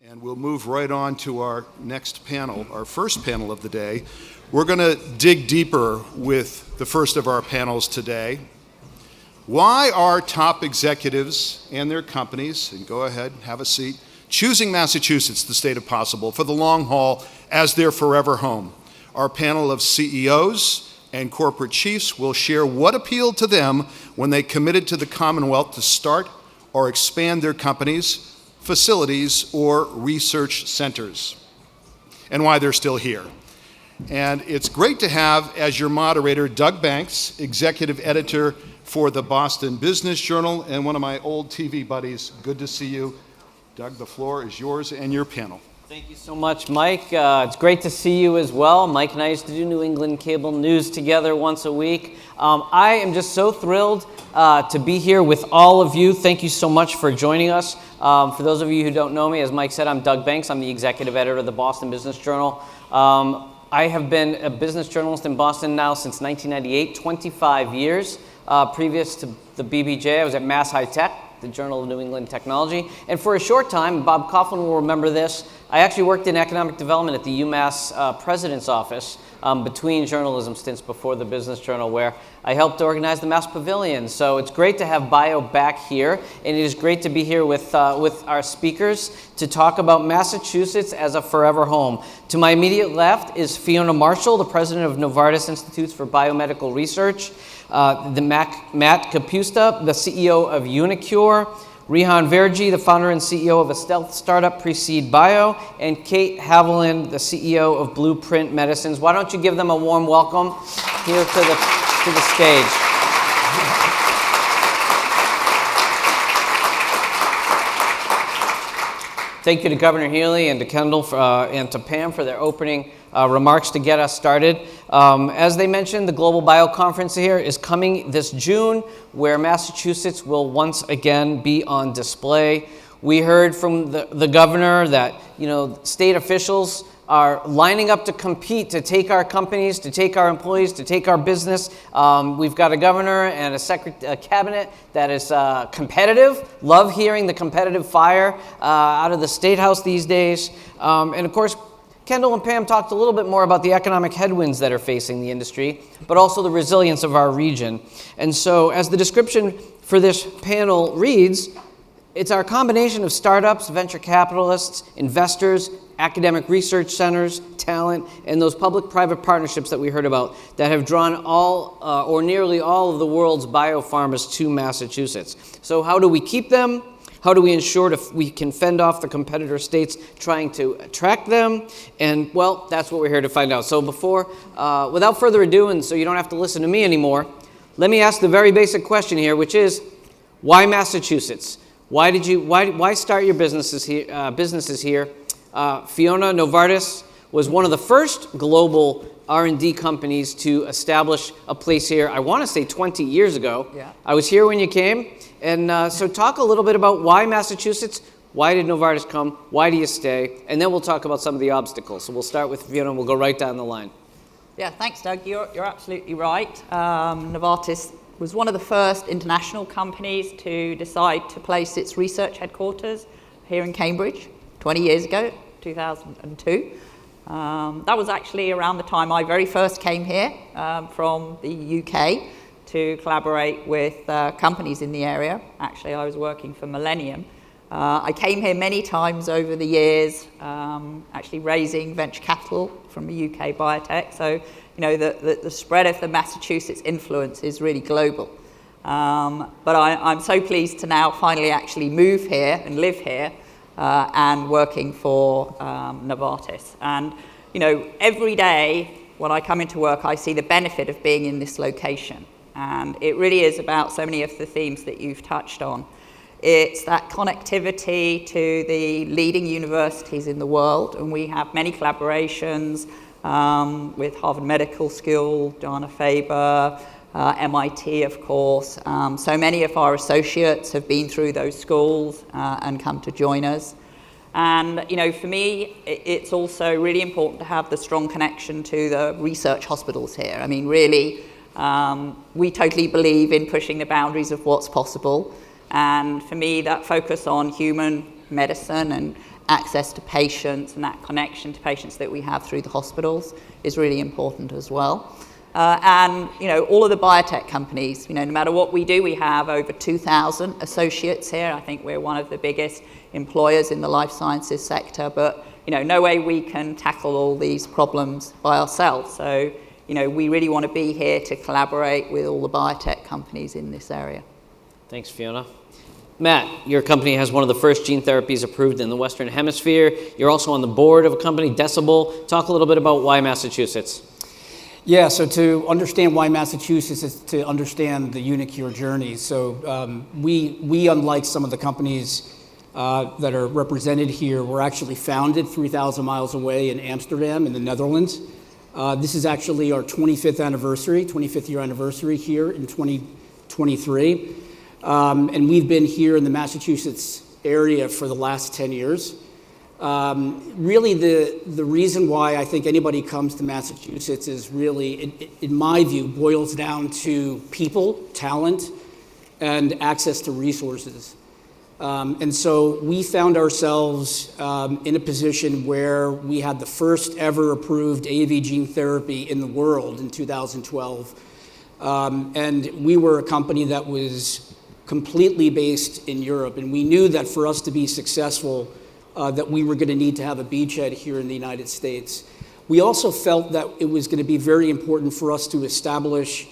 And we'll move right on to our next panel, our first panel of the day. We're going to dig deeper with the first of our panels today. Why are top executives and their companies, and go ahead, have a seat, choosing Massachusetts, the state of possible, for the long haul as their forever home? Our panel of CEOs and corporate chiefs will share what appealed to them when they committed to the Commonwealth to start or expand their companies, facilities, or research centers, and why they're still here. And it's great to have as your moderator Doug Banks, executive editor for the Boston Business Journal, and one of my old TV buddies. Good to see you. Doug, the floor is yours and your panel. Thank you so much, Mike. It's great to see you as well. Mike and I used to do New England Cable News together once a week. I am just so thrilled to be here with all of you. Thank you so much for joining us. For those of you who don't know me, as Mike said, I'm Doug Banks. I'm the executive editor of the Boston Business Journal. I have been a business journalist in Boston now since 1998, 25 years. Previous to the BBJ, I was at Mass High Tech, the Journal of New England Technology. And for a short time, Bob Coughlin will remember this, I actually worked in economic development at the UMass President's Office between journalism stints before the Business Journal, where I helped organize the Mass Pavilion. So it's great to have Bio back here, and it is great to be here with our speakers to talk about Massachusetts as a forever home. To my immediate left is Fiona Marshall, the president of Novartis Institutes for Biomedical Research, Matt Kapusta, the CEO of Unicure, Rehan Verjee, the founder and CEO of a stealth startup, Precede Bio, and Kate Haviland, the CEO of Blueprint Medicines. Why don't you give them a warm welcome here to the stage. Thank you to Governor Healy and to Kendall and to Pam for their opening remarks to get us started. As they mentioned, the Global Bio Conference here is coming this June, where Massachusetts will once again be on display. We heard from the governor that state officials are lining up to compete, to take our companies, to take our employees, to take our business. We've got a governor and a cabinet that is competitive. Love hearing the competitive fire out of the State House these days. And of course, Kendall and Pam talked a little bit more about the economic headwinds that are facing the industry, but also the resilience of our region. And so as the description for this panel reads, it's our combination of startups, venture capitalists, investors, academic research centers, talent, and those public-private partnerships that we heard about that have drawn all or nearly all of the world's biopharmas to Massachusetts. So how do we keep them? How do we ensure we can fend off the competitor states trying to attract them? And, well, that's what we're here to find out. So without further ado, and so you don't have to listen to me anymore, let me ask the very basic question here, which is, why Massachusetts? Why start your businesses here? Fiona, Novartis was one of the first global R&D companies to establish a place here, I want to say 20 years ago. Yeah. I was here when you came. And so talk a little bit about why Massachusetts, why did Novartis come, why do you stay, and then we'll talk about some of the obstacles. So we'll start with Fiona and we'll go right down the line. Yeah, thanks, Doug. You're absolutely right. Novartis was one of the first international companies to decide to place its research headquarters here in Cambridge 20 years ago, 2002. That was actually around the time I very first came here from the UK to collaborate with companies in the area. Actually, I was working for Millennium. I came here many times over the years, actually raising venture capital from a UK biotech. So, the spread of the Massachusetts influence is really global. But I'm so pleased to now finally actually move here and live here and working for Novartis. And, every day when I come into work, I see the benefit of being in this location. And it really is about so many of the themes that you've touched on. It's that connectivity to the leading universities in the world, and we have many collaborations with Harvard Medical School, Dana-Farber, MIT, of course. So many of our associates have been through those schools and come to join us. And, for me, it's also really important to have the strong connection to the research hospitals here. I mean, really, we totally believe in pushing the boundaries of what's possible. And for me, that focus on human medicine access to patients and that connection to patients that we have through the hospitals is really important as well. And all of the biotech companies, no matter what we do, we have over 2,000 associates here. I think we're one of the biggest employers in the life sciences sector, but no way we can tackle all these problems by ourselves. So we really want to be here to collaborate with all the biotech companies in this area. Thanks, Fiona. Matt, your company has one of the first gene therapies approved in the Western Hemisphere. You're also on the board of a company, Decibel. Talk a little bit about why Massachusetts. Yeah, so to understand why Massachusetts is to understand the uniQure journey. So we, unlike some of the companies that are represented here, were actually founded 3,000 miles away in Amsterdam in the Netherlands. This is actually our 25th year anniversary here in 2023. And we've been here in the Massachusetts area for the last 10 years. Really, the reason why I think anybody comes to Massachusetts is really, in my view, boils down to people, talent, and access to resources. And so we found ourselves in a position where we had the first ever approved AAV gene therapy in the world in 2012. And we were a company that was completely based in Europe. And we knew that for us to be successful, that we were going to need to have a beachhead here in the United States. We also felt that it was going to be very important for us to establish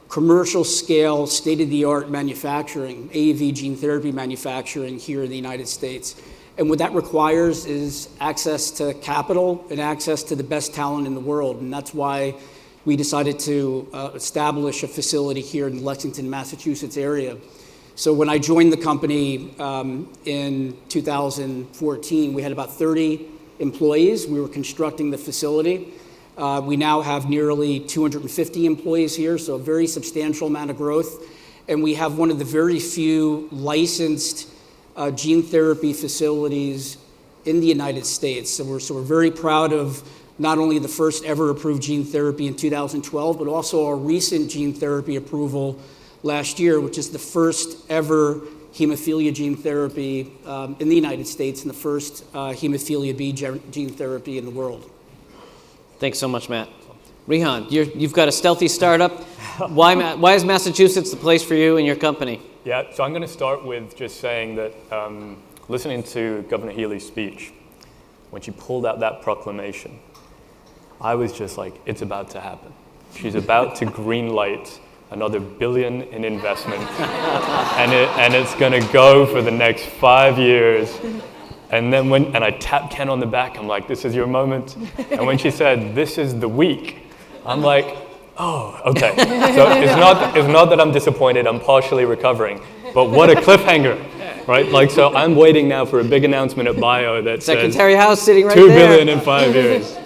commercial scale, state-of-the-art manufacturing, AAV gene therapy manufacturing here in the United States. And what that requires is access to capital and access to the best talent in the world. And that's why we decided to establish a facility here in the Lexington, Massachusetts area. So when I joined the company in 2014, we had about 30 employees. We were constructing the facility. We now have nearly 250 employees here, so a very substantial amount of growth. And we have one of the very few licensed gene therapy facilities in the United States. So we're very proud of not only the first ever approved gene therapy in 2012, but also our recent gene therapy approval last year, which is the first ever hemophilia gene therapy in the United States and the first hemophilia B gene therapy in the world. Thanks so much, Matt. Rehan, you've got a stealthy startup. Why is Massachusetts the place for you and your company? Yeah, so I'm going to start with just saying that listening to Governor Healy's speech, when she pulled out that proclamation, I was just like, it's about to happen. She's about to green light another $1 billion in investment, and it's going to go for the next 5 years. And then and I tapped Ken on the back, I'm like, this is your moment. And when she said, this is the week, I'm like, oh, okay. So it's not that I'm disappointed, I'm partially recovering, but what a cliffhanger, right? Like, so I'm waiting now for a big announcement at Bio that Secretary House sitting right $2 there. billion in 5 years.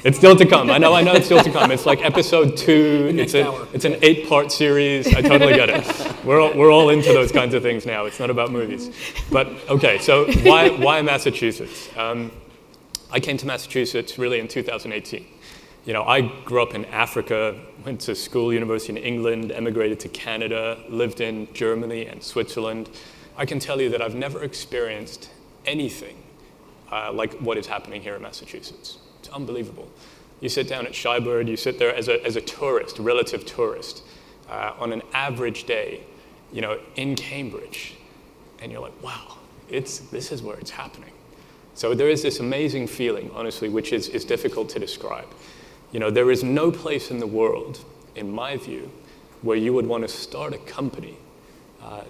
It's still to come. I know it's still to come. It's like episode 2. It's an 8-part series. I totally get it. We're all into those kinds of things now. It's not about movies. But okay, so why Massachusetts? I came to Massachusetts really in 2018. I grew up in Africa, went to school, university in England, emigrated to Canada, lived in Germany and Switzerland. I can tell you that I've never experienced anything like what is happening here in Massachusetts. It's unbelievable. You sit down at Shybird, you sit there as a tourist, a relative tourist, on an average day, in Cambridge, and you're like, wow, this is where it's happening. So there is this amazing feeling, honestly, which is difficult to describe. There is no place in the world, in my view, where you would want to start a company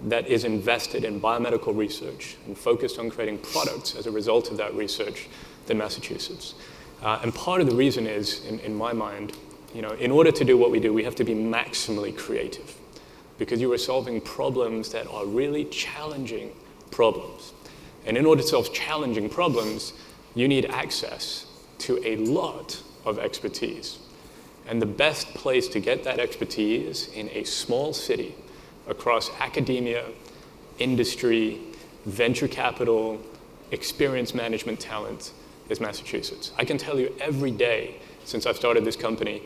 that is invested in biomedical research and focused on creating products as a result of that research than Massachusetts. And part of the reason is, in my mind, in order to do what we do, we have to be maximally creative, because you are solving problems that are really challenging problems. And in order to solve challenging problems, you need access to a lot of expertise. And the best place to get that expertise in a small city across academia, industry, venture capital, experience management talent is Massachusetts. I can tell you every day since I've started this company,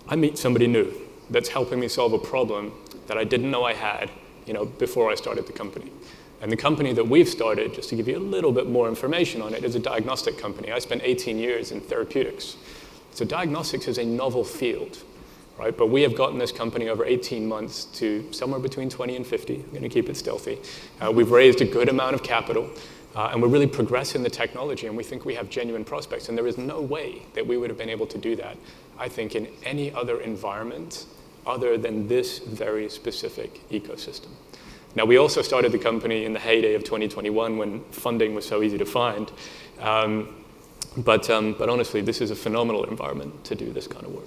I meet somebody new that's helping me solve a problem that I didn't know I had, before I started the company. And the company that we've started, just to give you a little bit more information on it, is a diagnostic company. I spent 18 years in therapeutics. So diagnostics is a novel field, right? But we have gotten this company over 18 months to somewhere between 20 and 50. I'm going to keep it stealthy. We've raised a good amount of capital, and we're really progressing the technology, and we think we have genuine prospects. And there is no way that we would have been able to do that, I think, in any other environment other than this very specific ecosystem. Now, we also started the company in the heyday of 2021 when funding was so easy to find. But honestly, this is a phenomenal environment to do this kind of work.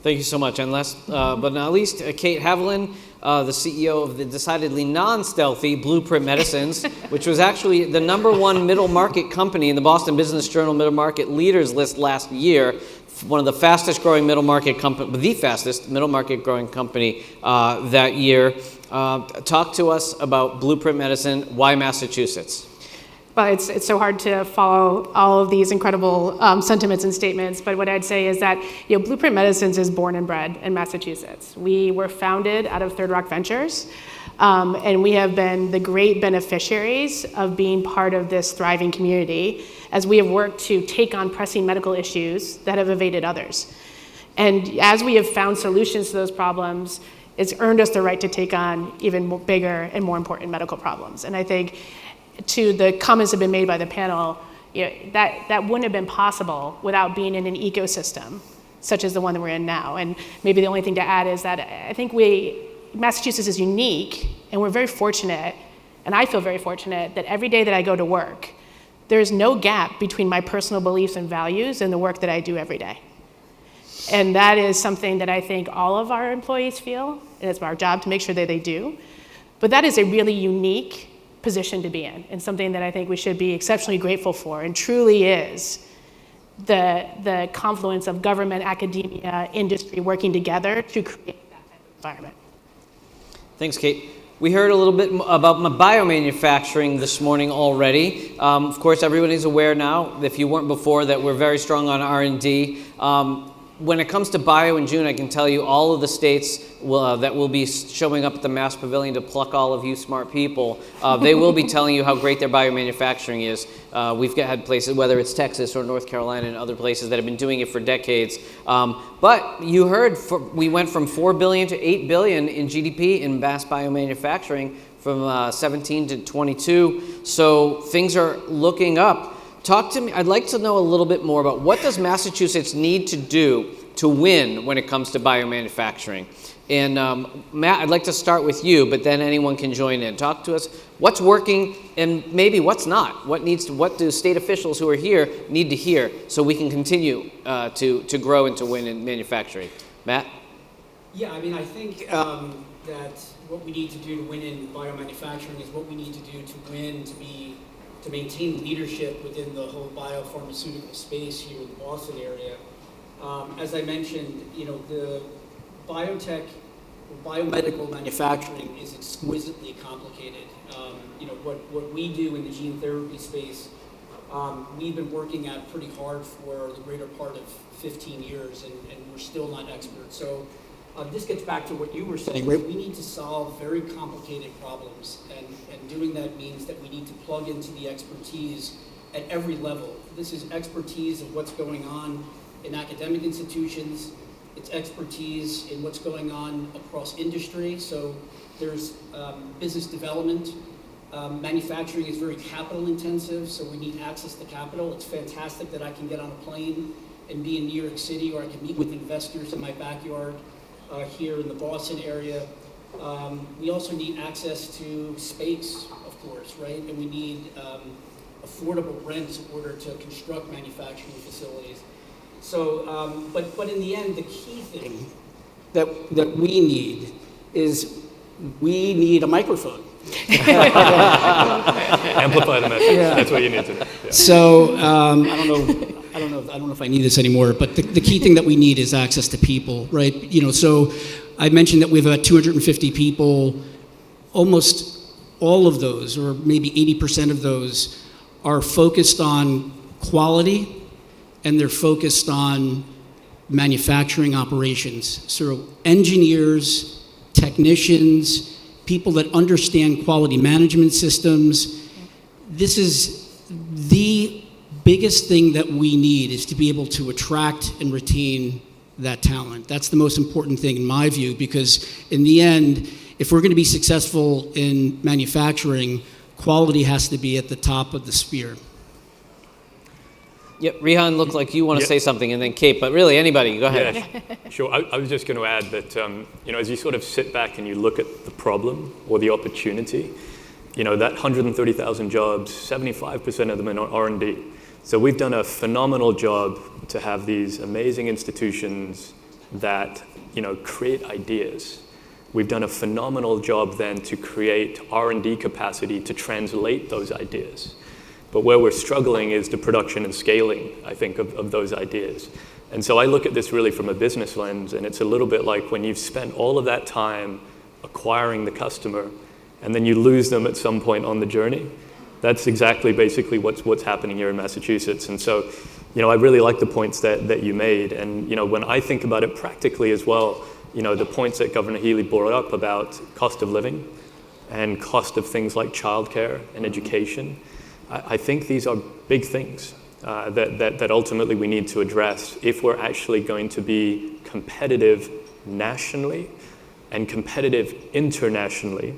Thank you so much. And last but not least, Kate Haviland, the CEO of the decidedly non-stealthy Blueprint Medicines, which was actually the #1 middle market company in the Boston Business Journal Middle Market Leaders list last year. One of the fastest growing middle market company, the fastest middle market growing company that year. Talk to us about Blueprint Medicine. Why Massachusetts? Well, it's so hard to follow all of these incredible sentiments and statements, but what I'd say is that Blueprint Medicines is born and bred in Massachusetts. We were founded out of Third Rock Ventures, and we have been the great beneficiaries of being part of this thriving community as we have worked to take on pressing medical issues that have evaded others. And as we have found solutions to those problems, it's earned us the right to take on even bigger and more important medical problems. And I think to the comments that have been made by the panel, that wouldn't have been possible without being in an ecosystem such as the one that we're in now. And maybe the only thing to add is that I think Massachusetts is unique, and we're very fortunate, and I feel very fortunate that every day that I go to work, there's no gap between my personal beliefs and values and the work that I do every day. And that is something that I think all of our employees feel, and it's our job to make sure that they do. But that is a really unique position to be in, and something that I think we should be exceptionally grateful for, and truly is the confluence of government, academia, industry working together to create that type of environment. Thanks, Kate. We heard a little bit about biomanufacturing this morning already. Of course, everybody's aware now, if you weren't before, that we're very strong on R&D. When it comes to bio in June, I can tell you all of the states that will be showing up at the Mass Pavilion to pluck all of you smart people, they will be telling you how great their biomanufacturing is. We've had places, whether it's Texas or North Carolina and other places that have been doing it for decades. But you heard, we went from $4 billion to $8 billion in GDP in mass biomanufacturing from 17 to 22. So things are looking up. Talk to me, I'd like to know a little bit more about what does Massachusetts need to do to win when it comes to biomanufacturing? And Matt, I'd like to start with you, but then anyone can join in. Talk to us, what's working and maybe what's not? What do state officials who are here need to hear so we can continue to grow and to win in manufacturing? Matt? Yeah, I mean, I think that what we need to do to win in biomanufacturing is what we need to do to win, to maintain leadership within the whole biopharmaceutical space here in the Boston area. As I mentioned, the biotech, biomedical manufacturing is exquisitely complicated. What we do in the gene therapy space, we've been working at pretty hard for the greater part of 15 years, and we're still not experts. So this gets back to what you were saying, right? We need to solve very complicated problems, and doing that means that we need to plug into the expertise at every level. This is expertise of what's going on in academic institutions. It's expertise in what's going on across industry. So there's business development. Manufacturing is very capital intensive, so we need access to capital. It's fantastic that I can get on a plane and be in New York City, or I can meet with investors in my backyard here in the Boston area. We also need access to space, of course, right? And we need affordable rents in order to construct manufacturing facilities. So, but in the end, the key thing that we need is we need a microphone. Amplify the message. Yeah. That's what you need to do. Yeah. So I don't know if I need this anymore, but the key thing that we need is access to people, right? So I mentioned that we have about 250 people. Almost all of those, or maybe 80% of those, are focused on quality, and they're focused on manufacturing operations. So engineers, technicians, people that understand quality management systems. This is the biggest thing that we need, is to be able to attract and retain that talent. That's the most important thing in my view, because in the end, if we're going to be successful in manufacturing, quality has to be at the top of the spear. Yep, Rihan looked like you want to say something, and then Kate, but really anybody, go ahead. Yeah, sure. I was just going to add that, as you sort of sit back and you look at the problem or the opportunity, that 130,000 jobs, 75% of them in R&D. So we've done a phenomenal job to have these amazing institutions that, create ideas. We've done a phenomenal job then to create R&D capacity to translate those ideas. But where we're struggling is the production and scaling, I think, of those ideas. And so I look at this really from a business lens, and it's a little bit like when you've spent all of that time acquiring the customer, and then you lose them at some point on the journey. That's exactly basically what's happening here in Massachusetts. And so, I really like the points that you made. And, when I think about it practically as well, the points that Governor Healy brought up about cost of living and cost of things like childcare and education, I think these are big things that ultimately we need to address if we're actually going to be competitive nationally and competitive internationally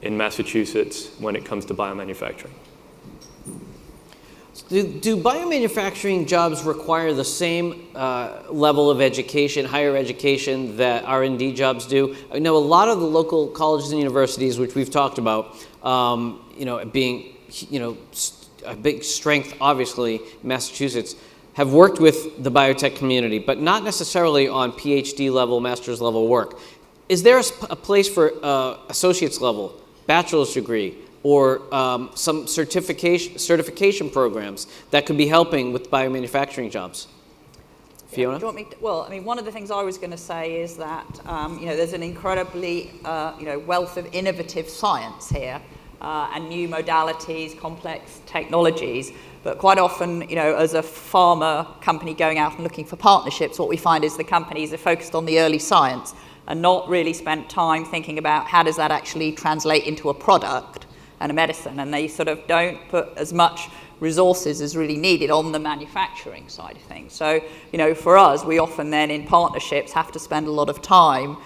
in Massachusetts when it comes to biomanufacturing. Do biomanufacturing jobs require the same level of education, higher education, that R&D jobs do? I know a lot of the local colleges and universities, which we've talked about, being a big strength, obviously, in Massachusetts, have worked with the biotech community, but not necessarily on PhD level, master's level work. Is there a place for associate's level, bachelor's degree, or some certification programs that could be helping with biomanufacturing jobs? Fiona? Do you want me to, well, one of the things I was going to say is that, there's an incredibly, wealth of innovative science here, and new modalities, complex technologies. But quite often, as a pharma company going out and looking for partnerships, what we find is the companies are focused on the early science and not really spent time thinking about how does that actually translate into a product and a medicine. And they sort of don't put as much resources as really needed on the manufacturing side of things. So, for us, we often then in partnerships have to spend a lot of time,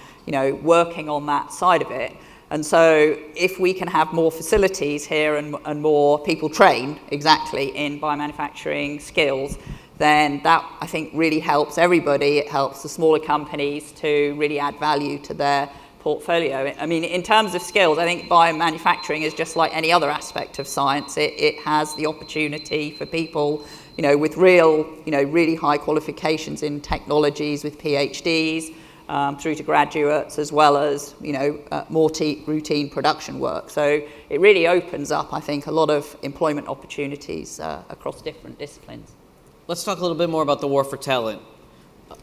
working on that side of it. And so if we can have more facilities here and more people trained exactly in biomanufacturing skills, then that, I think, really helps everybody. It helps the smaller companies to really add value to their portfolio. In terms of skills, I think biomanufacturing is just like any other aspect of science. It has the opportunity for people, with real, really high qualifications in technologies with PhDs, through to graduates, as well as, more routine production work. So it really opens up, I think, a lot of employment opportunities across different disciplines. Let's talk a little bit more about the war for talent.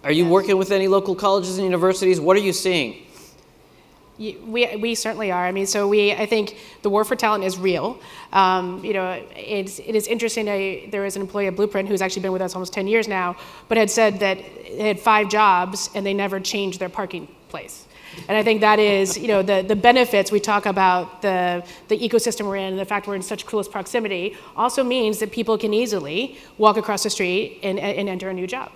Are you working with any local colleges and universities? What are you seeing? We certainly are. I think the war for talent is real. It is interesting. There is an employee at Blueprint who's actually been with us almost 10 years now, but had said that they had 5 jobs and they never changed their parking place. And I think that is, the benefits. We talk about the ecosystem we're in, and the fact we're in such close proximity also means that people can easily walk across the street and enter a new job.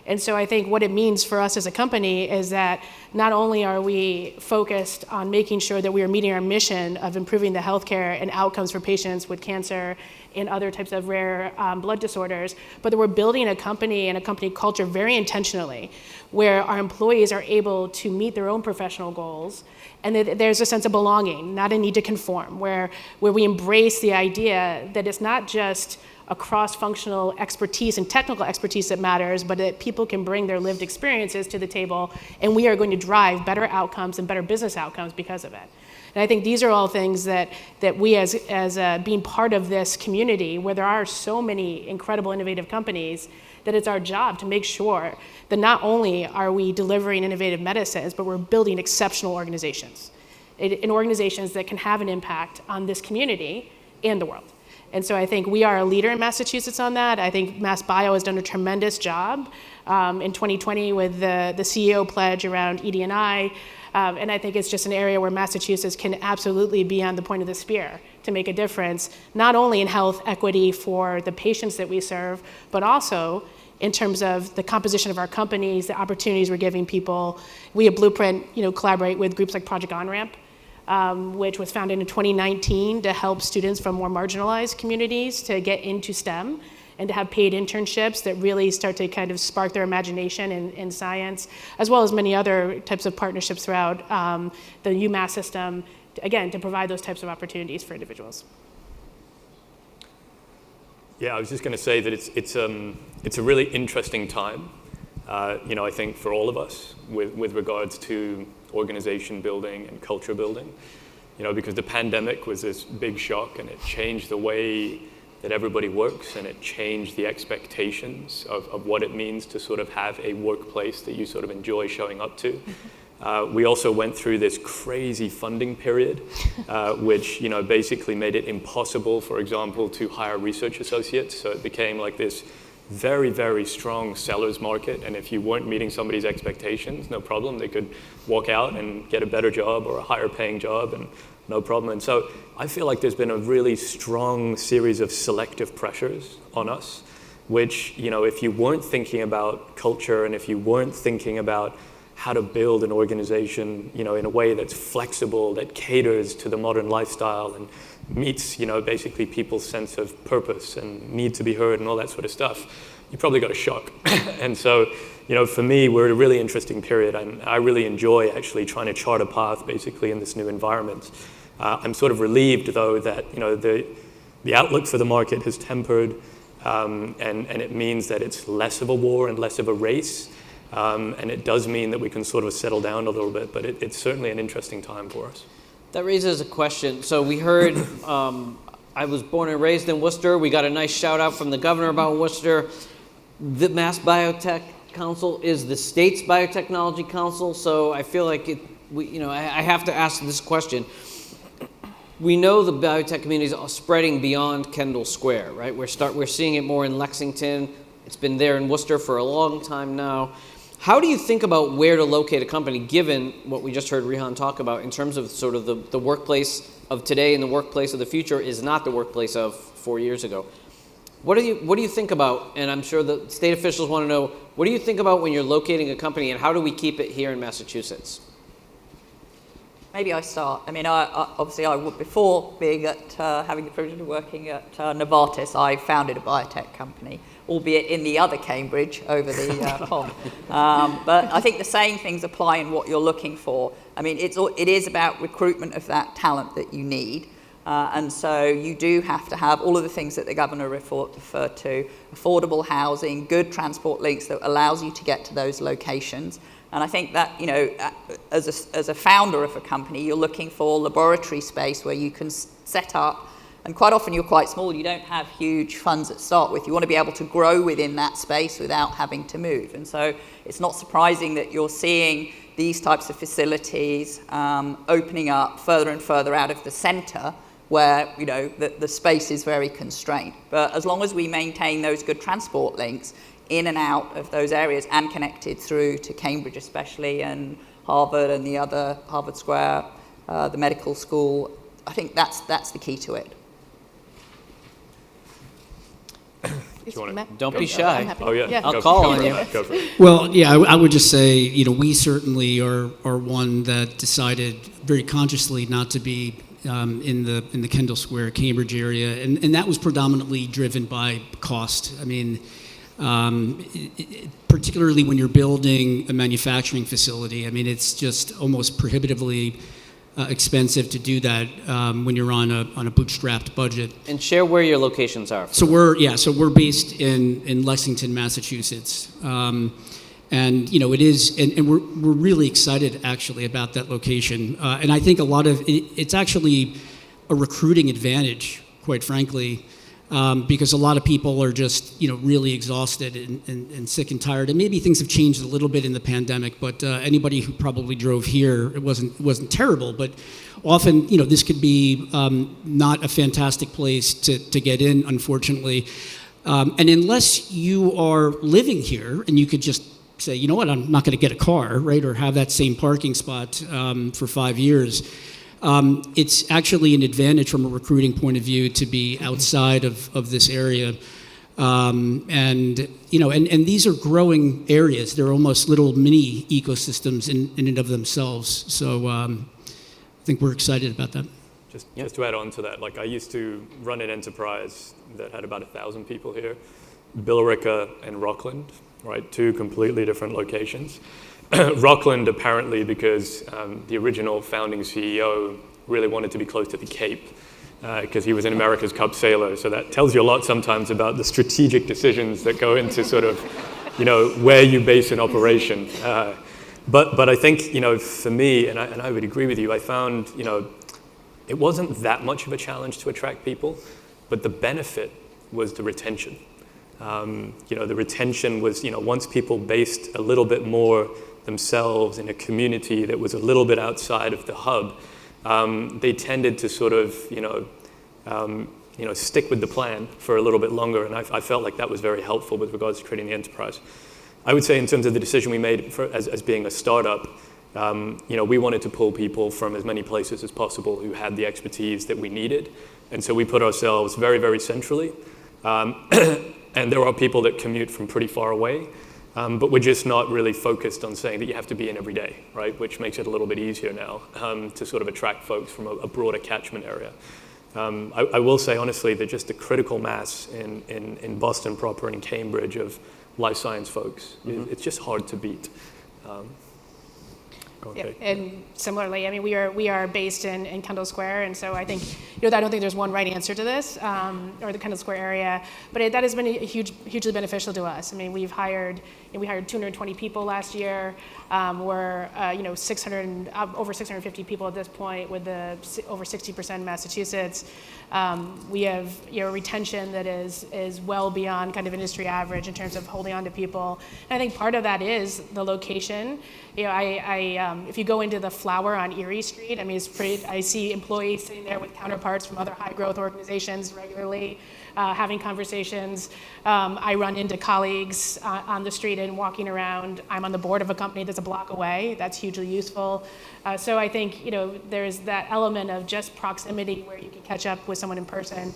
And so I think what it means for us as a company is that not only are we focused on making sure that we are meeting our mission of improving the healthcare and outcomes for patients with cancer and other types of rare blood disorders, but that we're building a company and a company culture very intentionally, where our employees are able to meet their own professional goals, and that there's a sense of belonging, not a need to conform, where we embrace the idea that it's not just a cross-functional expertise and technical expertise that matters, but that people can bring their lived experiences to the table, and we are going to drive better outcomes and better business outcomes because of it. And I think these are all things that we as being part of this community, where there are so many incredible innovative companies, that it's our job to make sure that not only are we delivering innovative medicines, but we're building exceptional organizations, in organizations that can have an impact on this community and the world. And so I think we are a leader in Massachusetts on that. I think MassBio has done a tremendous job in 2020 with the CEO pledge around ED&I. And I think it's just an area where Massachusetts can absolutely be on the point of the spear to make a difference, not only in health equity for the patients that we serve, but also in terms of the composition of our companies, the opportunities we're giving people. We at Blueprint, collaborate with groups like Project OnRamp, which was founded in 2019 to help students from more marginalized communities to get into STEM and to have paid internships that really start to kind of spark their imagination in science, as well as many other types of partnerships throughout the UMass system, again, to provide those types of opportunities for individuals. Yeah, I was just going to say that it's a really interesting time, I think for all of us with regards to organization building and culture building, because the pandemic was this big shock and it changed the way that everybody works, and it changed the expectations of what it means to sort of have a workplace that you sort of enjoy showing up to. We also went through this crazy funding period, which basically made it impossible, for example, to hire research associates. So it became like this very, very strong seller's market, and if you weren't meeting somebody's expectations, no problem. They could walk out and get a better job or a higher paying job, and no problem. And so I feel like there's been a really strong series of selective pressures on us, which, if you weren't thinking about culture and if you weren't thinking about how to build an organization, in a way that's flexible, that caters to the modern lifestyle and meets, basically people's sense of purpose and need to be heard and all that sort of stuff, you probably got a shock. And so, for me, we're at a really interesting period, and I really enjoy actually trying to chart a path basically in this new environment. I'm sort of relieved, though, that the outlook for the market has tempered, and it means that it's less of a war and less of a race, and it does mean that we can sort of settle down a little bit, but it's certainly an interesting time for us. That raises a question. So we heard, I was born and raised in Worcester. We got a nice shout out from the governor about Worcester. The Mass Biotech Council is the state's biotechnology council, so I feel like I have to ask this question. We know the biotech community is spreading beyond Kendall Square, right? We're seeing it more in Lexington. It's been there in Worcester for a long time now. How do you think about where to locate a company, given what we just heard Rehan talk about in terms of sort of the workplace of today and the workplace of the future is not the workplace of 4 years ago? What do you think about, and I'm sure the state officials want to know, what do you think about when you're locating a company, and how do we keep it here in Massachusetts? Maybe I start. I mean, before being having the privilege of working at Novartis, I founded a biotech company, albeit in the other Cambridge over the pond. But I think the same things apply in what you're looking for. I mean, it is about recruitment of that talent that you need. And so you do have to have all of the things that the governor referred to, affordable housing, good transport links that allows you to get to those locations. And I think that, as a founder of a company, you're looking for laboratory space where you can set up. And quite often you're quite small, you don't have huge funds at start with. You want to be able to grow within that space without having to move. And so it's not surprising that you're seeing these types of facilities opening up further and further out of the center where, the space is very constrained. But as long as we maintain those good transport links in and out of those areas and connected through to Cambridge especially, and Harvard and the other Harvard Square, the medical school, I think that's the key to it. Don't be shy. Oh, yeah. I'll call on you. Go for it. Well, yeah, I would just say, we certainly are one that decided very consciously not to be in the Kendall Square, Cambridge area, and that was predominantly driven by cost. I mean, particularly when you're building a manufacturing facility, I mean, it's just almost prohibitively expensive to do that when you're on a bootstrapped budget. And share where your locations are. So we're based in Lexington, Massachusetts, and it is, and we're really excited actually about that location. And I think a lot of it's actually a recruiting advantage, quite frankly, because a lot of people are just really exhausted and sick and tired. And maybe things have changed a little bit in the pandemic, but anybody who probably drove here, it wasn't terrible, but often this could be not a fantastic place to get in, unfortunately. And unless you are living here and you could just say, you know what, I'm not going to get a car, right, or have that same parking spot for 5 years. It's actually an advantage from a recruiting point of view to be outside of this area. And these are growing areas. They're almost little mini ecosystems in and of themselves. So I think we're excited about that. Just to add on to that, like I used to run an enterprise that had about 1,000 people here, Billerica and Rockland, right? Two completely different locations. Rockland apparently because the original founding CEO really wanted to be close to the Cape because he was an America's Cup sailor. So that tells you a lot sometimes about the strategic decisions that go into sort of, where you base an operation. But I think, for me, and I would agree with you, I found, it wasn't that much of a challenge to attract people, but the benefit was the retention. The retention was, once people based a little bit more themselves in a community that was a little bit outside of the hub, they tended to sort of, stick with the plan for a little bit longer. And I felt like that was very helpful with regards to creating the enterprise. I would say in terms of the decision we made as being a startup, we wanted to pull people from as many places as possible who had the expertise that we needed. And so we put ourselves very, very centrally. And there are people that commute from pretty far away, but we're just not really focused on saying that you have to be in every day, right? Which makes it a little bit easier now to sort of attract folks from a broader catchment area. I will say honestly that just the critical mass in Boston proper and in Cambridge of life science folks, it's just hard to beat. Yeah, and similarly, I mean, we are based in Kendall Square, and so I think, I don't think there's one right answer to this, or the Kendall Square area, but that has been hugely beneficial to us. I mean, we hired 220 people last year. We're over 650 people at this point, with over 60% in Massachusetts. We have retention that is well beyond kind of industry average in terms of holding on to people. And I think part of that is the location. If you go into the Flower on Erie Street, I mean, I see employees sitting there with counterparts from other high growth organizations regularly, having conversations. I run into colleagues on the street and walking around. I'm on the board of a company that's a block away. That's hugely useful. So I think, there's that element of just proximity where you can catch up with someone in person.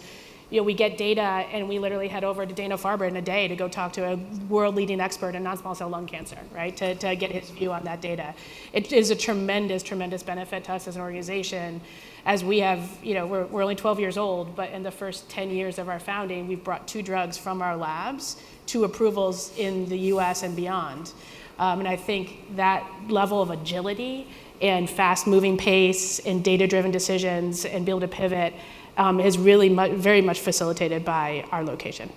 We get data and we literally head over to Dana-Farber in a day to go talk to a world-leading expert in non-small cell lung cancer, right, to get his view on that data. It is a tremendous, tremendous benefit to us as an organization, as we have, we're only 12 years old, but in the first 10 years of our founding, we've brought 2 drugs from our labs to approvals in the US and beyond. And I think that level of agility and fast-moving pace and data-driven decisions and be able to pivot is really very much facilitated by our location.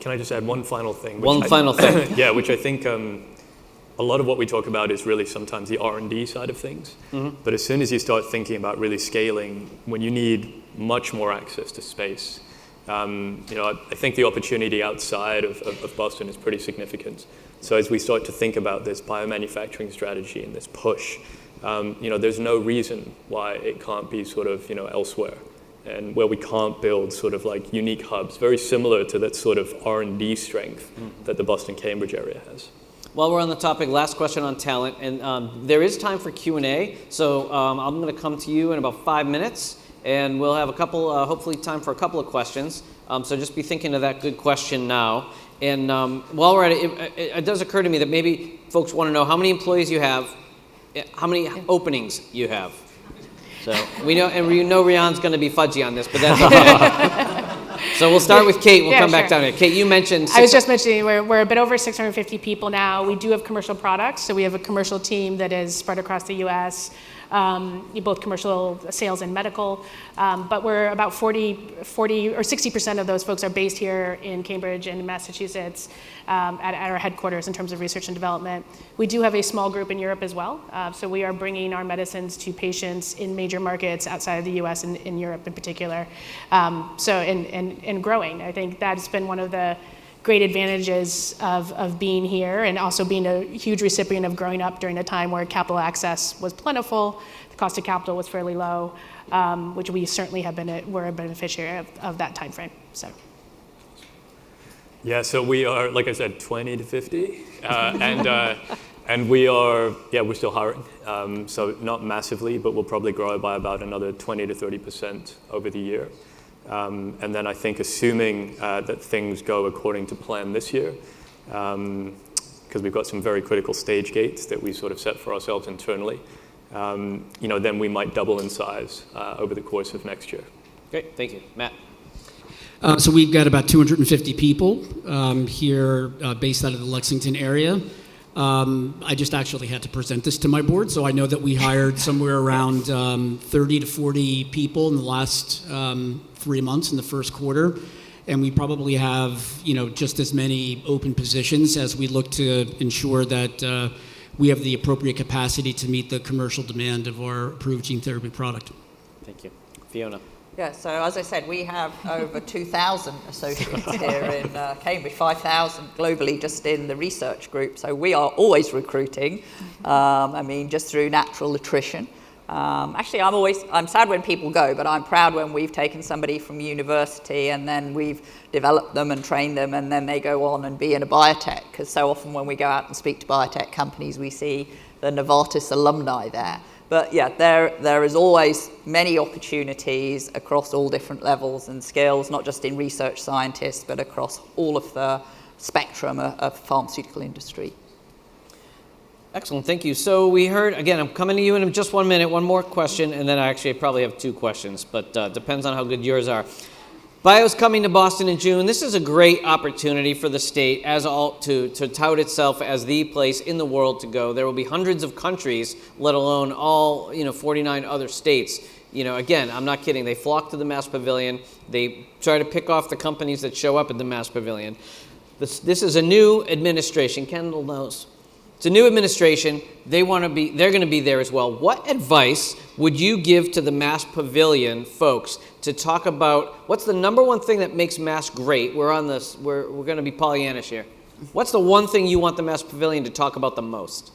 Can I just add one final thing? Final thing. Yeah, which I think a lot of what we talk about is really sometimes the R&D side of things. Mm-hmm. But as soon as you start thinking about really scaling, when you need much more access to space, I think the opportunity outside of Boston is pretty significant. So as we start to think about this biomanufacturing strategy and this push, there's no reason why it can't be sort of, elsewhere, and where we can't build sort of like unique hubs, very similar to that sort of R&D strength that the Boston-Cambridge area has. While we're on the topic, last question on talent, and there is time for Q&A, so I'm going to come to you in about 5 minutes, and we'll have a couple, hopefully time for a couple of questions, so just be thinking of that good question now. And while we're at it, it does occur to me that maybe folks want to know how many employees you have, how many openings you have. So we know, and we know Rian's going to be fudgy on this, but that's okay. So we'll start with Kate. We'll come back down here. Kate, you mentioned. I was just mentioning we're a bit over 650 people now. We do have commercial products, so we have a commercial team that is spread across the U.S. Both commercial, sales, and medical. But we're about 40 or 60% of those folks are based here in Cambridge and Massachusetts at our headquarters in terms of research and development. We do have a small group in Europe as well. So we are bringing our medicines to patients in major markets outside of the U.S. and in Europe in particular. And growing. I think that's been one of the great advantages of being here, and also being a huge recipient of growing up during a time where capital access was plentiful, the cost of capital was fairly low, which we certainly were a beneficiary of that time frame. So. Yeah, so we are, like I said, 20 to 50, and we are, we're still hiring. So not massively, but we'll probably grow by about another 20 to 30% over the year. And then I think assuming that things go according to plan this year, because we've got some very critical stage gates that we sort of set for ourselves internally, then we might double in size over the course of next year. Great, thank you. Matt? So we've got about 250 people here based out of the Lexington area. I just actually had to present this to my board, so I know that we hired somewhere around 30 to 40 people in the last 3 months in the first quarter, and we probably have just as many open positions as we look to ensure that we have the appropriate capacity to meet the commercial demand of our approved gene therapy product. Thank you. Fiona? Yeah, so as I said, we have over 2,000 associates here in Cambridge, 5,000 globally just in the research group. So we are always recruiting, just through natural attrition. Actually, I'm sad when people go, but I'm proud when we've taken somebody from university and then we've developed them and trained them and then they go on and be in a biotech. Because so often when we go out and speak to biotech companies, we see the Novartis alumni there. But yeah, there is always many opportunities across all different levels and skills, not just in research scientists, but across all of the spectrum of pharmaceutical industry. Excellent, thank you. So we heard, again, I'm coming to you in just 1 minute, one more question, and then I actually probably have 2 questions, but depends on how good yours are. BIO's coming to Boston in June. This is a great opportunity for the state to tout itself as the place in the world to go. There will be hundreds of countries, let alone all 49 other states. Again, I'm not kidding. They flock to the Mass Pavilion. They try to pick off the companies that show up at the Mass Pavilion. This is a new administration. Kendall knows. It's a new administration. They're going to be there as well. What advice would you give to the Mass Pavilion folks to talk about what's the number one thing that makes Mass great? We're going to be Pollyannish here. What's the one thing you want the Mass Pavilion to talk about the most?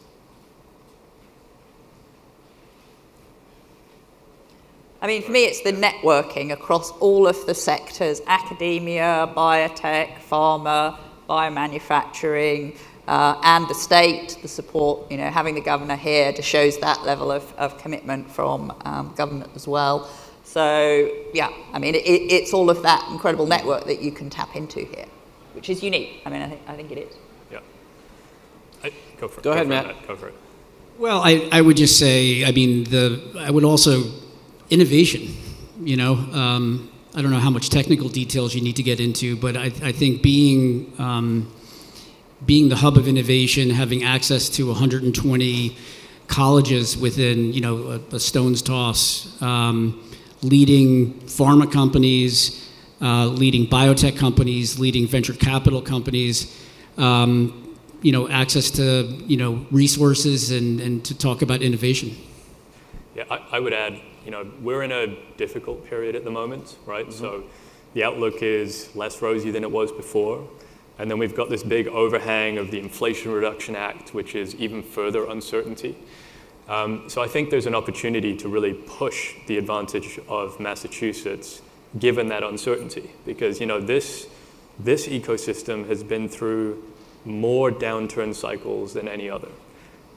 For me, it's the networking across all of the sectors: academia, biotech, pharma, biomanufacturing, and the state, the support. Having the governor here just shows that level of commitment from government as well. So, yeah, it's all of that incredible network that you can tap into here, which is unique. I think it is. Yeah. Go for it. Go ahead, Matt. Go for it. Well, I would just say, I would also, innovation, I don't know how much technical details you need to get into, but I think being the hub of innovation, having access to 120 colleges within, a stone's toss, leading pharma companies, leading biotech companies, leading venture capital companies, access to, resources and to talk about innovation. Yeah, I would add, we're in a difficult period at the moment, right? Mm-hmm. So the outlook is less rosy than it was before. And then we've got this big overhang of the Inflation Reduction Act, which is even further uncertainty. So I think there's an opportunity to really push the advantage of Massachusetts, given that uncertainty. Because, this ecosystem has been through more downturn cycles than any other.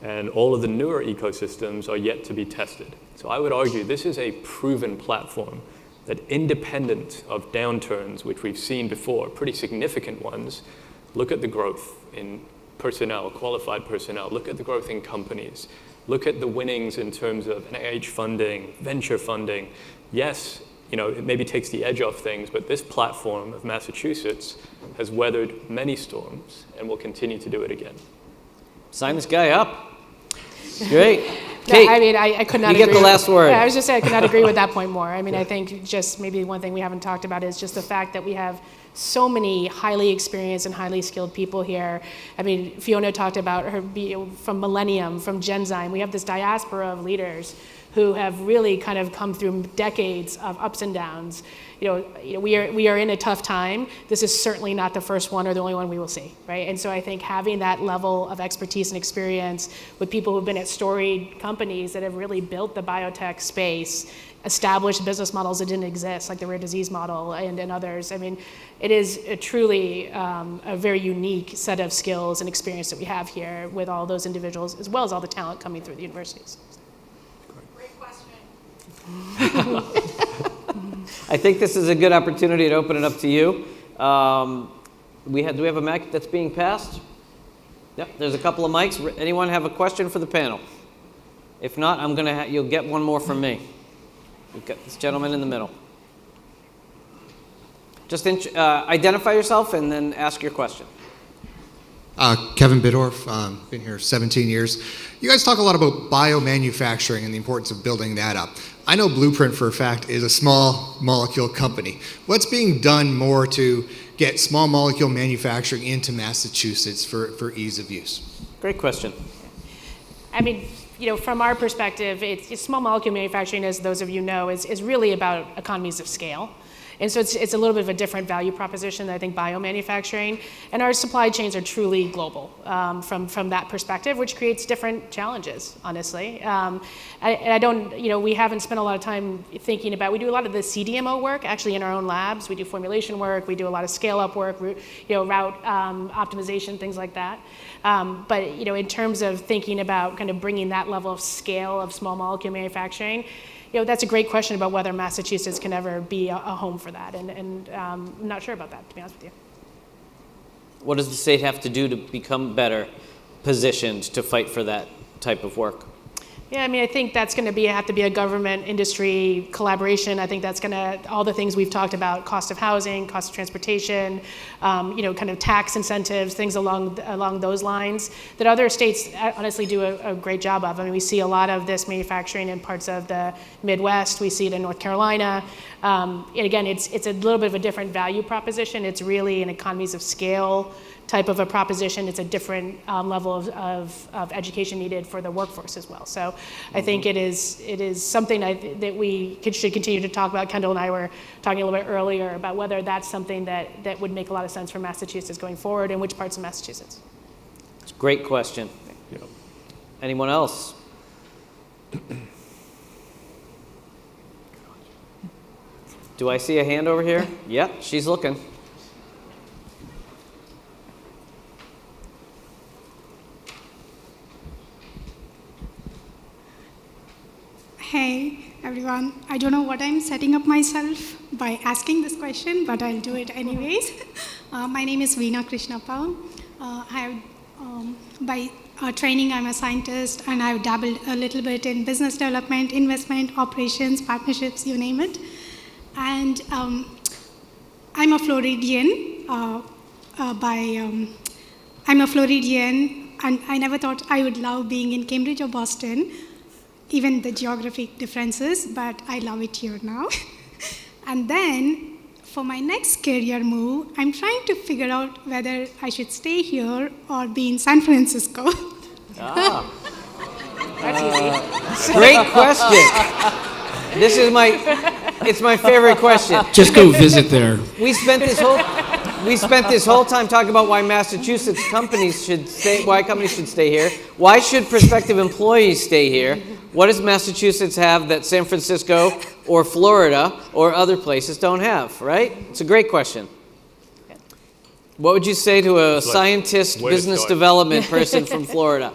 And all of the newer ecosystems are yet to be tested. So I would argue this is a proven platform that, independent of downturns, which we've seen before, pretty significant ones, look at the growth in personnel, qualified personnel, look at the growth in companies, look at the winnings in terms of NIH funding, venture funding. Yes, it maybe takes the edge off things, but this platform of Massachusetts has weathered many storms and will continue to do it again. Sign this guy up. Great. Kate, I could not agree. You get the last word. Yeah, I was just saying I could not agree with that point more. I think just maybe one thing we haven't talked about is just the fact that we have so many highly experienced and highly skilled people here. Fiona talked about her from Millennium, from Genzyme. We have this diaspora of leaders who have really kind of come through decades of ups and downs. We are in a tough time. This is certainly not the first one or the only one we will see, right? And so I think having that level of expertise and experience with people who've been at storied companies that have really built the biotech space, established business models that didn't exist, like the rare disease model and others. I mean, it is truly a very unique set of skills and experience that we have here with all those individuals, as well as all the talent coming through the universities. Great question. I think this is a good opportunity to open it up to you. Do we have a mic that's being passed? Yep, there's a couple of mics. Anyone have a question for the panel? If not, you'll get one more from me. We've got this gentleman in the middle. Just identify yourself and then ask your question. Kevin Bidorf, been here 17 years. You guys talk a lot about biomanufacturing and the importance of building that up. I know Blueprint for a fact is a small molecule company. What's being done more to get small molecule manufacturing into Massachusetts for ease of use? Great question. I mean, from our perspective, it's small molecule manufacturing, as those of you know, is really about economies of scale. And so it's a little bit of a different value proposition than I think biomanufacturing. And our supply chains are truly global from that perspective, which creates different challenges, honestly. We haven't spent a lot of time thinking about, we do a lot of the CDMO work actually in our own labs. We do formulation work, we do a lot of scale-up work, route optimization, things like that. But in terms of thinking about kind of bringing that level of scale of small molecule manufacturing, that's a great question about whether Massachusetts can ever be a home for that, and I'm not sure about that, to be honest with you. What does the state have to do to become better positioned to fight for that type of work? Yeah, I mean, I think that's going to have to be a government industry collaboration. I think that's going to, all the things we've talked about, cost of housing, cost of transportation, kind of tax incentives, things along those lines that other states honestly do a great job of. I mean, we see a lot of this manufacturing in parts of the Midwest. We see it in North Carolina. And again, it's a little bit of a different value proposition. It's really an economies of scale type of a proposition. It's a different level of education needed for the workforce as well. So I think it is something that we should continue to talk about. Kendall and I were talking a little bit earlier about whether that's something that would make a lot of sense for Massachusetts going forward, and which parts of Massachusetts. It's a great question. Yeah. Anyone else? Do I see a hand over here? Yeah, she's looking. Hey everyone, I don't know what I'm setting up myself by asking this question, but I'll do it anyways. My name is Veena Krishnappa. By training, I'm a scientist, and I've dabbled a little bit in business development, investment, operations, partnerships, you name it. And I'm a Floridian. I'm a Floridian, and I never thought I would love being in Cambridge or Boston, even the geographic differences, but I love it here now. And then, for my next career move, I'm trying to figure out whether I should stay here or be in San Francisco. That's easy. Great question. It's my favorite question. Just go visit there. We spent this whole time talking about why Massachusetts companies should stay here. Why should prospective employees stay here? What does Massachusetts have that San Francisco or Florida or other places don't have, right? It's a great question. What would you say to a scientist, business development person from Florida?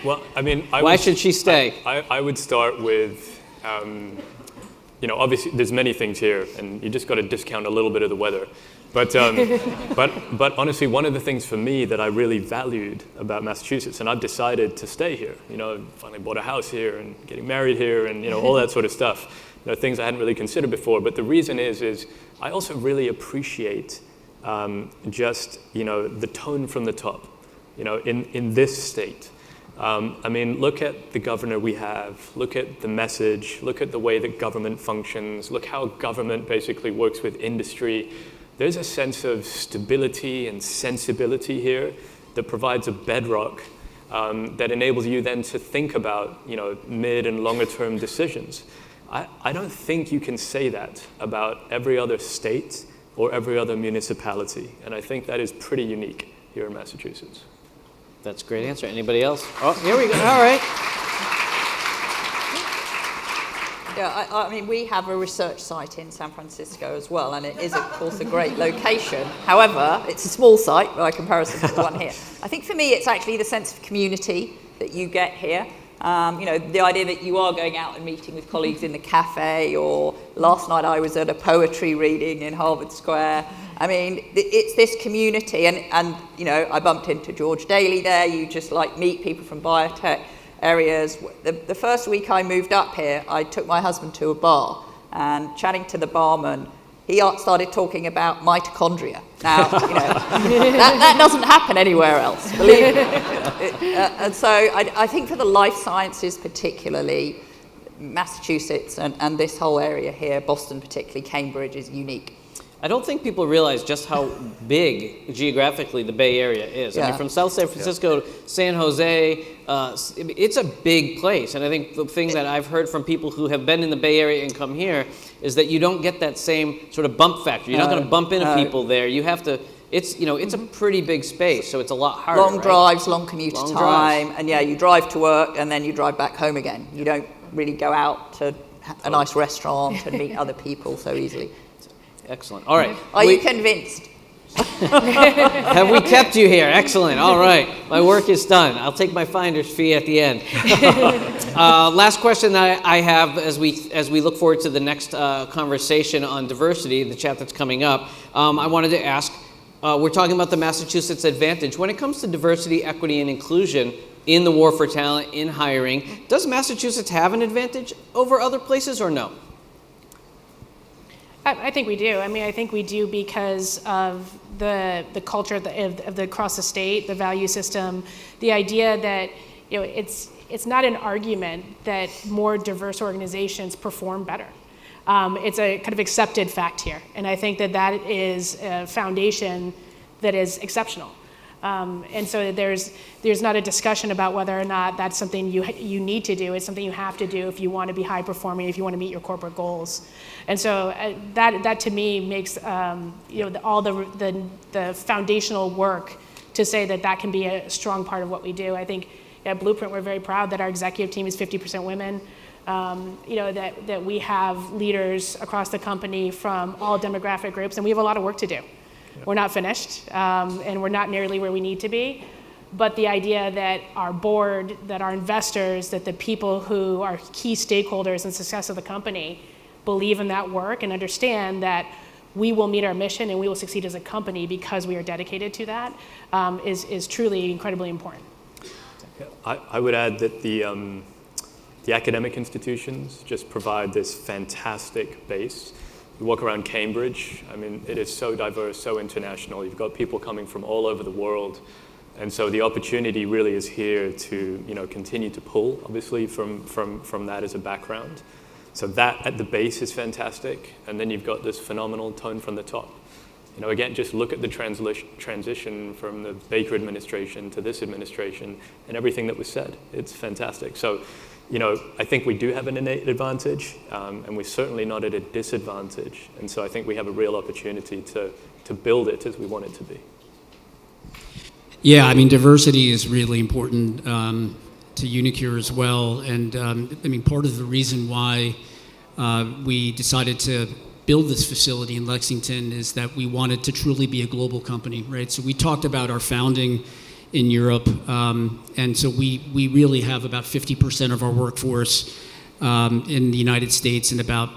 Well, I mean, why should she stay? I would start with, obviously there's many things here, and you just got to discount a little bit of the weather. But honestly, one of the things for me that I really valued about Massachusetts, and I've decided to stay here. Finally bought a house here and getting married here, and all that sort of stuff. Things I hadn't really considered before. But the reason is I also really appreciate just the tone from the top. In this state. Look at the governor we have, look at the message, look at the way that government functions, look how government basically works with industry. There's a sense of stability and sensibility here that provides a bedrock that enables you then to think about, mid and longer term decisions. I don't think you can say that about every other state or every other municipality, and I think that is pretty unique here in Massachusetts. That's a great answer. Anybody else? Oh, here we go. All right. Yeah, I mean, we have a research site in San Francisco as well, and it is, of course, a great location. However, it's a small site by comparison to the one here. I think for me, it's actually the sense of community that you get here. The idea that you are going out and meeting with colleagues in the cafe, or last night I was at a poetry reading in Harvard Square. I mean, it's this community, and I bumped into George Daly there. You just meet people from biotech areas. The first week I moved up here, I took my husband to a bar, and chatting to the barman, he started talking about mitochondria. Now, that doesn't happen anywhere else, believe me. And so I think for the life sciences particularly, Massachusetts and this whole area here, Boston particularly, Cambridge, is unique. I don't think people realize just how big geographically the Bay Area is. I mean, from South San Francisco to San Jose, it's a big place. And I think the thing that I've heard from people who have been in the Bay Area and come here is that you don't get that same sort of bump factor. You're not going to bump into people there. You have to. It's it's a pretty big space, so it's a lot harder. Long drives, long commute time, and you drive to work and then you drive back home again. You don't really go out to a nice restaurant and meet other people so easily. Excellent. All right. Are you convinced? Have we kept you here? Excellent. All right. My work is done. I'll take my finder's fee at the end. Last question that I have as we look forward to the next conversation on diversity, the chat that's coming up, I wanted to ask, we're talking about the Massachusetts advantage. When it comes to diversity, equity, and inclusion in the war for talent, in hiring, does Massachusetts have an advantage over other places or no? I think we do. I mean, I think we do because of the culture of the across the state, the value system, the idea that it's not an argument that more diverse organizations perform better. It's a kind of accepted fact here, and I think that is a foundation that is exceptional. And so there's not a discussion about whether or not that's something you need to do. It's something you have to do if you want to be high performing, if you want to meet your corporate goals. And so that to me makes all the foundational work to say that can be a strong part of what we do. I think at Blueprint we're very proud that our executive team is 50% women. That we have leaders across the company from all demographic groups, and we have a lot of work to do. We're not finished, and we're not nearly where we need to be. But the idea that our board, that our investors, that the people who are key stakeholders in success of the company believe in that work and understand that we will meet our mission and we will succeed as a company because we are dedicated to that, is truly incredibly important. I would add that the academic institutions just provide this fantastic base. You walk around Cambridge, I mean, it is so diverse, so international. You've got people coming from all over the world. And so the opportunity really is here to, continue to pull, obviously, from that as a background. So that at the base is fantastic. And then you've got this phenomenal tone from the top. Again, just look at the transition from the Baker administration to this administration and everything that was said. It's fantastic. So, I think we do have an innate advantage, and we're certainly not at a disadvantage. And so I think we have a real opportunity to build it as we want it to be. Yeah, I mean, diversity is really important to Unicure as well. And part of the reason why we decided to build this facility in Lexington is that we wanted to truly be a global company, right? So we talked about our founding in Europe, and so we really have about 50% of our workforce in the United States and about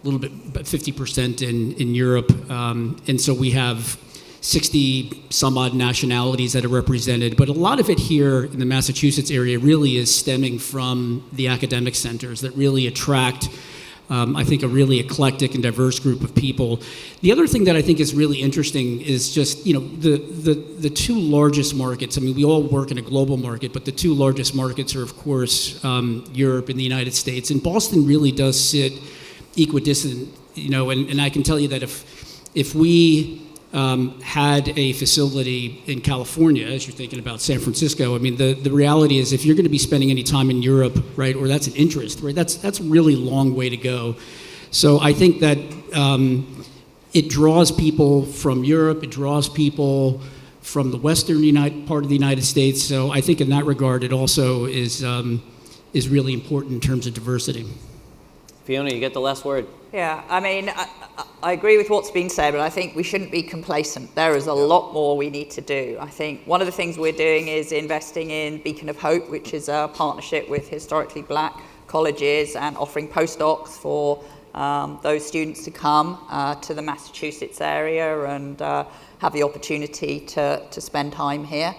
50% in Europe, and so we have 60 some odd nationalities that are represented, but a lot of it here in the Massachusetts area really is stemming from the academic centers that really attract I think a really eclectic and diverse group of people. The other thing that I think is really interesting is just, the two largest markets. I mean, we all work in a global market, but the two largest markets are, of course, Europe and the United States. And Boston really does sit equidistant, and I can tell you that if we had a facility in California, as you're thinking about San Francisco. I mean, the reality is if you're going to be spending any time in Europe, right, or that's an interest, right, that's a really long way to go. So I think that it draws people from Europe, it draws people from the western part of the United States. So I think in that regard, it also is really important in terms of diversity. Fiona, you get the last word. Yeah, I mean, I agree with what's been said, but I think we shouldn't be complacent. There is a lot more we need to do. I think one of the things we're doing is investing in Beacon of Hope, which is a partnership with historically black colleges and offering postdocs for those students to come to the Massachusetts area and have the opportunity to spend time here.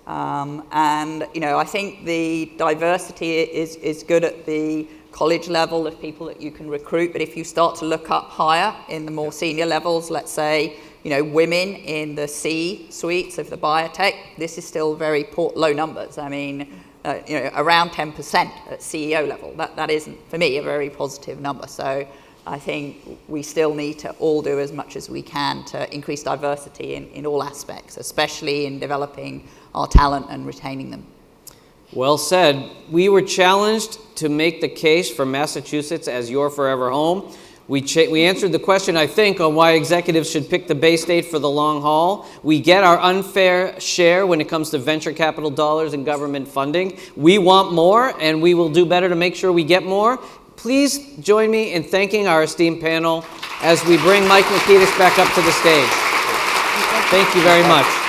And, you know, I think the diversity is good at the college level of people that you can recruit, but if you start to look up higher in the more senior levels, let's say, you know, women in the C-suites of the biotech, this is still very low numbers. I mean, you know, around 10% at CEO level. That isn't, for me, a very positive number. So I think we still need to all do as much as we can to increase diversity in all aspects, especially in developing our talent and retaining them. Well said. We were challenged to make the case for Massachusetts as your forever home. We answered the question, I think, on why executives should pick the Bay State for the long haul. We get our unfair share when it comes to venture capital dollars and government funding. We want more, and we will do better to make sure we get more. Please join me in thanking our esteemed panel as we bring Mike Nikitas back up to the stage. Thank you very much.